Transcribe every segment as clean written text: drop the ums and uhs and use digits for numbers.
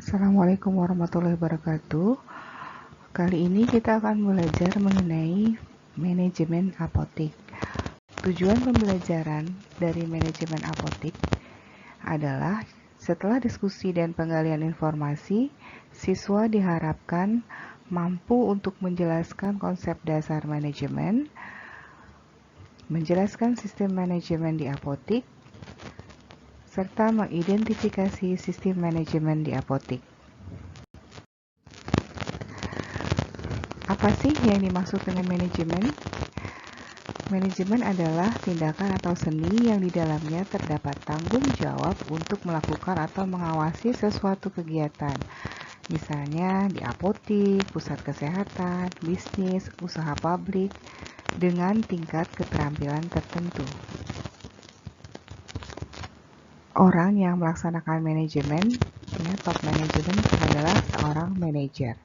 Assalamualaikum warahmatullahi wabarakatuh. Kali ini kita akan belajar mengenai manajemen apotek. Tujuan pembelajaran dari manajemen apotek adalah setelah diskusi dan penggalian informasi, siswa diharapkan mampu untuk menjelaskan konsep dasar manajemen, menjelaskan sistem manajemen di apotek, serta mengidentifikasi sistem manajemen di apotek. Apa sih yang dimaksud dengan manajemen? Manajemen adalah tindakan atau seni yang di dalamnya terdapat tanggung jawab untuk melakukan atau mengawasi sesuatu kegiatan. Misalnya di apotek, pusat kesehatan, bisnis, usaha publik, dengan tingkat keterampilan tertentu. Orang yang melaksanakan manajemen, top manajemen adalah seorang manajer.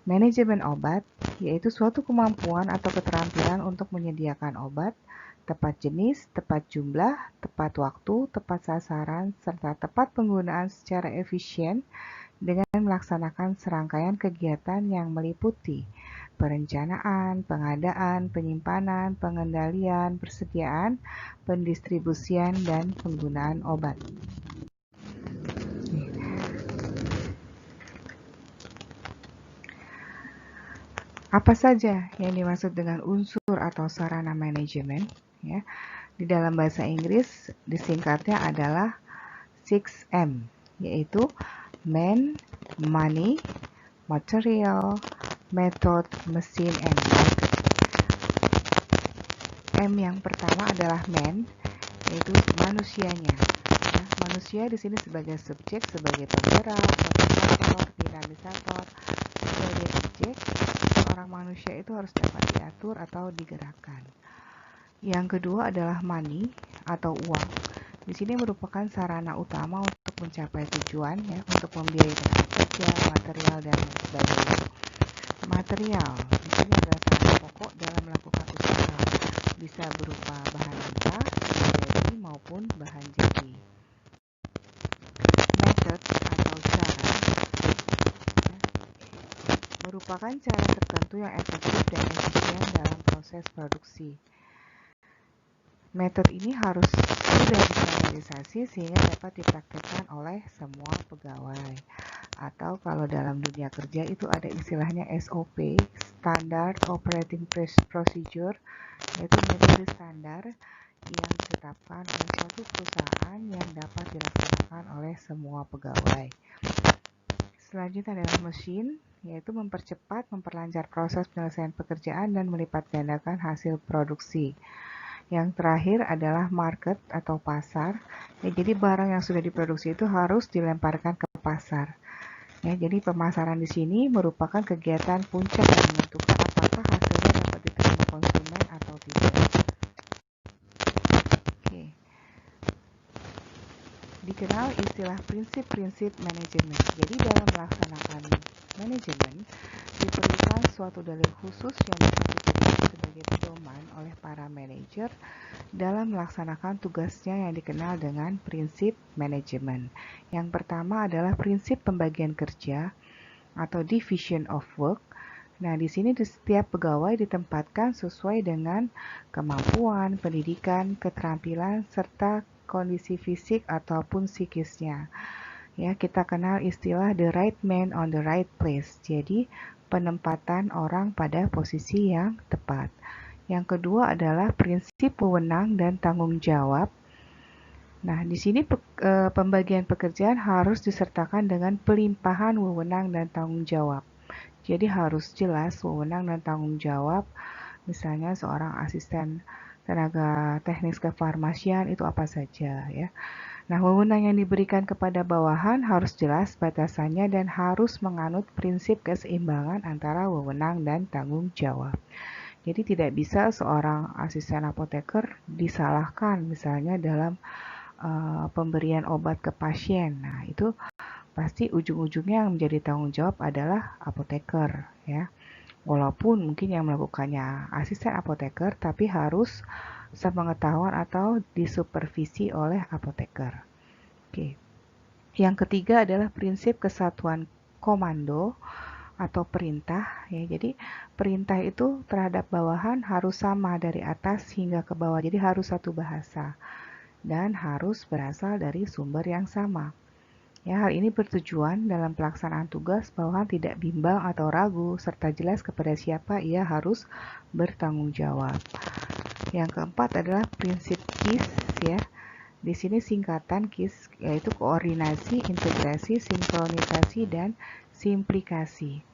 Manajemen obat yaitu suatu kemampuan atau keterampilan untuk menyediakan obat, tepat jenis, tepat jumlah, tepat waktu, tepat sasaran, serta tepat penggunaan secara efisien dengan melaksanakan serangkaian kegiatan yang meliputi perencanaan, pengadaan, penyimpanan, pengendalian, persediaan, pendistribusian, dan penggunaan obat. Apa saja yang dimaksud dengan unsur atau sarana manajemen? Ya, di dalam bahasa Inggris disingkatnya adalah 6M, yaitu man, money, material, method, mesin, and market. M yang pertama adalah man, yaitu manusianya. Ya, manusia di sini sebagai subjek, sebagai penggerak, motivator, dinamisator, sebagai objek. Seorang manusia itu harus dapat diatur atau digerakkan. Yang kedua adalah money atau uang. Di sini merupakan sarana utama untuk mencapai tujuan, ya, untuk membiayai tempat kerja, material, dan sebagainya. Material di sini adalah sarana pokok dalam melakukan usaha, bisa berupa bahan mentah, jadi maupun bahan jadi. Method atau cara merupakan cara tertentu yang efektif dan efisien dalam proses produksi. Metode ini harus sudah distandarisasi sehingga dapat dipraktikkan oleh semua pegawai. Atau kalau dalam dunia kerja itu ada istilahnya SOP, Standard Operating Procedure, yaitu metode standar yang ditetapkan oleh suatu perusahaan yang dapat dilaksanakan oleh semua pegawai. Selanjutnya adalah mesin, yaitu mempercepat, memperlancar proses penyelesaian pekerjaan dan melipat gandakan hasil produksi. Yang terakhir adalah market atau pasar. Ya, jadi barang yang sudah diproduksi itu harus dilemparkan ke pasar. Ya, jadi pemasaran di sini merupakan kegiatan puncak yang menentukan apakah hasilnya dapat diterima konsumen atau tidak. Oke. Dikenal istilah prinsip-prinsip manajemen. Jadi dalam melaksanakan manajemen diperlukan suatu dalil khusus yang dapat dijadikan sebagai pedoman oleh para manajer dalam melaksanakan tugasnya yang dikenal dengan prinsip manajemen. Yang pertama adalah prinsip pembagian kerja atau division of work. Nah, di sini setiap pegawai ditempatkan sesuai dengan kemampuan, pendidikan, keterampilan, serta kondisi fisik ataupun psikisnya. Ya, kita kenal istilah the right man on the right place. Jadi, penempatan orang pada posisi yang tepat. Yang kedua adalah prinsip wewenang dan tanggung jawab. Nah, di sini pembagian pekerjaan harus disertakan dengan pelimpahan wewenang dan tanggung jawab. Jadi harus jelas wewenang dan tanggung jawab. Misalnya seorang asisten tenaga teknis kefarmasian itu apa saja, ya. Nah, wewenang yang diberikan kepada bawahan harus jelas batasannya dan harus menganut prinsip keseimbangan antara wewenang dan tanggung jawab. Jadi tidak bisa seorang asisten apoteker disalahkan misalnya dalam pemberian obat ke pasien. Nah, itu pasti ujung-ujungnya yang menjadi tanggung jawab adalah apoteker, ya. Walaupun mungkin yang melakukannya asisten apoteker, tapi harus sepengetahuan atau disupervisi oleh apoteker. Oke. Yang ketiga adalah prinsip kesatuan komando atau perintah ya. Jadi perintah itu terhadap bawahan harus sama dari atas hingga ke bawah. Jadi harus satu bahasa dan harus berasal dari sumber yang sama. Ya, hal ini bertujuan dalam pelaksanaan tugas bawahan tidak bimbang atau ragu serta jelas kepada siapa ia harus bertanggung jawab. Yang keempat adalah prinsip KISS ya. Di sini singkatan KISS yaitu koordinasi, integrasi, sinkronisasi, dan simplikasi.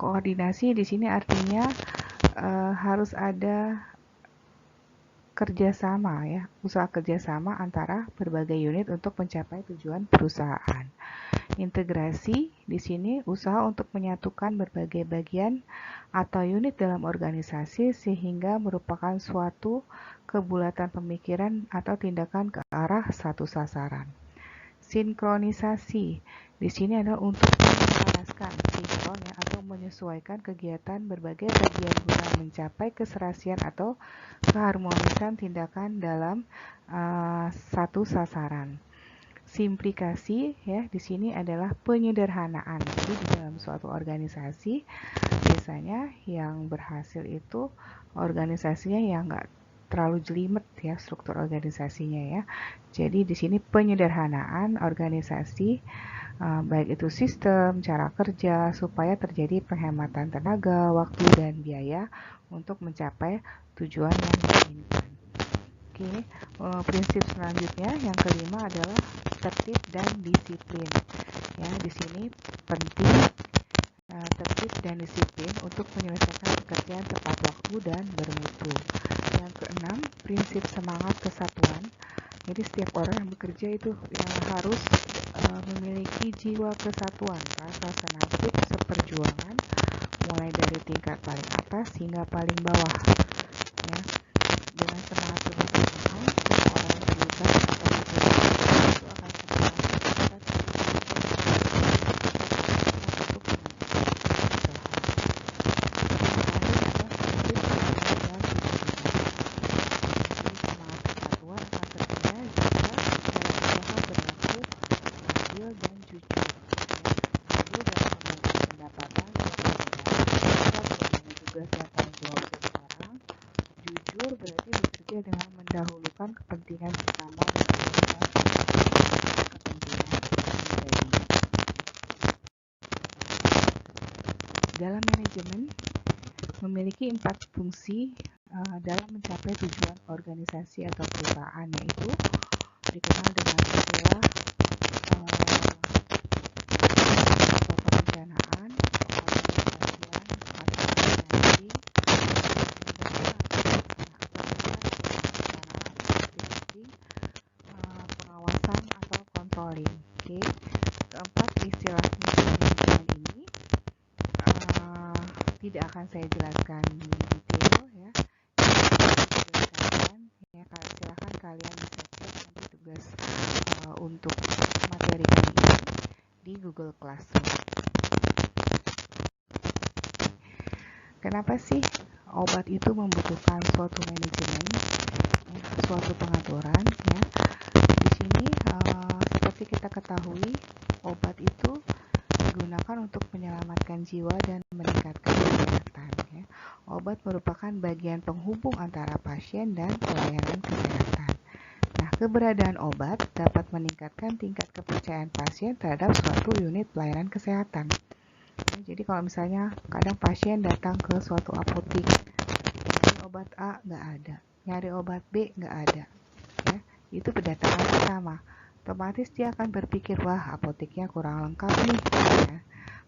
Koordinasi di sini artinya harus ada kerjasama ya, usaha kerjasama antara berbagai unit untuk mencapai tujuan perusahaan. Integrasi di sini usaha untuk menyatukan berbagai bagian atau unit dalam organisasi sehingga merupakan suatu kebulatan pemikiran atau tindakan ke arah satu sasaran. Sinkronisasi di sini adalah untuk menyelaraskan sinkron ya, atau menyesuaikan kegiatan berbagai bagian guna mencapai keserasian atau keharmonisan tindakan dalam satu sasaran. Simplikasi ya di sini adalah penyederhanaan. Jadi di dalam suatu organisasi biasanya yang berhasil itu organisasinya yang enggak terlalu jelimet ya struktur organisasinya ya. Jadi di sini penyederhanaan organisasi baik itu sistem, cara kerja supaya terjadi penghematan tenaga, waktu dan biaya untuk mencapai tujuan yang diinginkan. Oke, prinsip selanjutnya yang kelima adalah tertib dan disiplin. Ya, di sini penting tertib dan disiplin untuk menyelesaikan pekerjaan tepat waktu dan bermutu. Yang keenam, prinsip semangat kesatuan. Jadi setiap orang yang bekerja itu yang harus memiliki jiwa kesatuan, rasa senasib seperjuangan, mulai dari tingkat paling atas hingga paling bawah. Ya, dengan semangat kebersamaan, orang yang terlibat atau bekerja itu akan berarti bekerja dengan mendahulukan kepentingan bersama dan kepentingan pribadi. Dalam manajemen memiliki 4 fungsi dalam mencapai tujuan organisasi atau perusahaan, yaitu dikenal dengan istilah perencanaan, pengawasan atau controlling. Oke. Keempat, istilah manajemen ini tidak akan saya jelaskan di detail ya. Silahkan kalian bisa cek nanti tugas untuk materi ini di Google Classroom. Kenapa sih obat itu membutuhkan suatu manajemen, suatu pengaturan ya? Di sini seperti kita ketahui, obat itu digunakan untuk menyelamatkan jiwa dan meningkatkan kesehatan ya. Obat merupakan bagian penghubung antara pasien dan pelayanan kesehatan. Nah, keberadaan obat dapat meningkatkan tingkat kepercayaan pasien terhadap suatu unit pelayanan kesehatan. Jadi kalau misalnya kadang pasien datang ke suatu apotik, nyari obat A nggak ada, nyari obat B nggak ada, ya itu kedatangan pertama. Otomatis dia akan berpikir, wah apoteknya kurang lengkap nih, ya.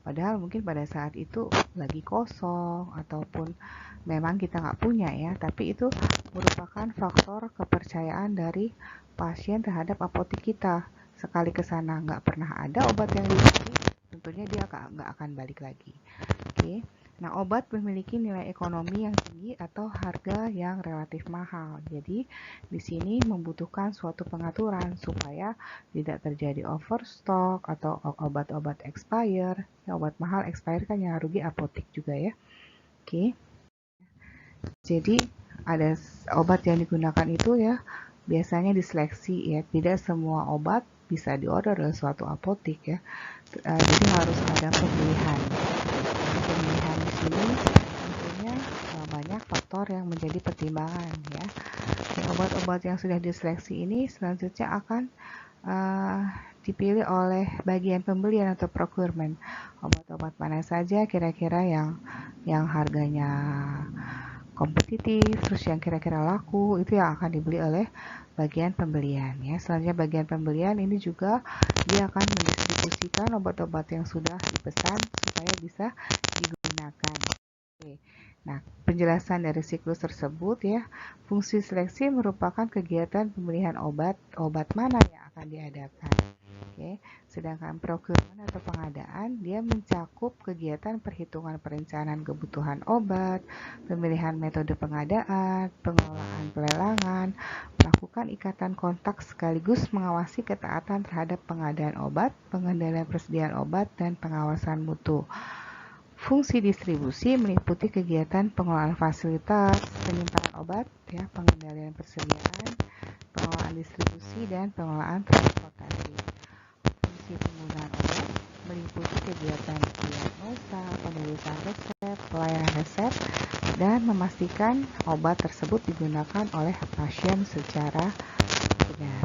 Padahal mungkin pada saat itu lagi kosong ataupun memang kita nggak punya ya, tapi itu merupakan faktor kepercayaan dari pasien terhadap apotek kita. Sekali ke sana nggak pernah ada obat yang dicari, tentunya dia nggak akan balik lagi. Oke. Nah, obat memiliki nilai ekonomi yang tinggi atau harga yang relatif mahal. Jadi, di sini membutuhkan suatu pengaturan supaya tidak terjadi overstock atau obat-obat expire. Ya, obat mahal expire kan yang rugi apotek juga ya. Oke. Jadi, ada obat yang digunakan itu ya biasanya diseleksi ya, tidak semua obat bisa diorder oleh suatu apotek ya. Jadi harus ada pemilihan. Pemilihan di sini tentunya banyak faktor yang menjadi pertimbangan ya. Obat-obat yang sudah diseleksi ini selanjutnya akan dipilih oleh bagian pembelian atau procurement. Obat-obat mana saja kira-kira yang harganya kompetitif, terus yang kira-kira laku, itu yang akan dibeli oleh bagian pembelian ya. Selanjutnya bagian pembelian ini juga dia akan mendistribusikan obat-obat yang sudah dipesan supaya bisa digunakan. Oke. Nah, penjelasan dari siklus tersebut ya, fungsi seleksi merupakan kegiatan pemilihan obat mana yang akan diadakan. Oke. Sedangkan procurement atau pengadaan, dia mencakup kegiatan perhitungan perencanaan kebutuhan obat, pemilihan metode pengadaan, pengelolaan pelelangan, melakukan ikatan kontak sekaligus mengawasi ketaatan terhadap pengadaan obat, pengendalian persediaan obat, dan pengawasan mutu. Fungsi distribusi meliputi kegiatan pengelolaan fasilitas, penyimpanan obat, ya, pengendalian persediaan, pengelolaan distribusi, dan pengelolaan transportasi. Fungsi penggunaan obat meliputi kegiatan diagnosa, penulisan resep, pelayanan resep, dan memastikan obat tersebut digunakan oleh pasien secara benar.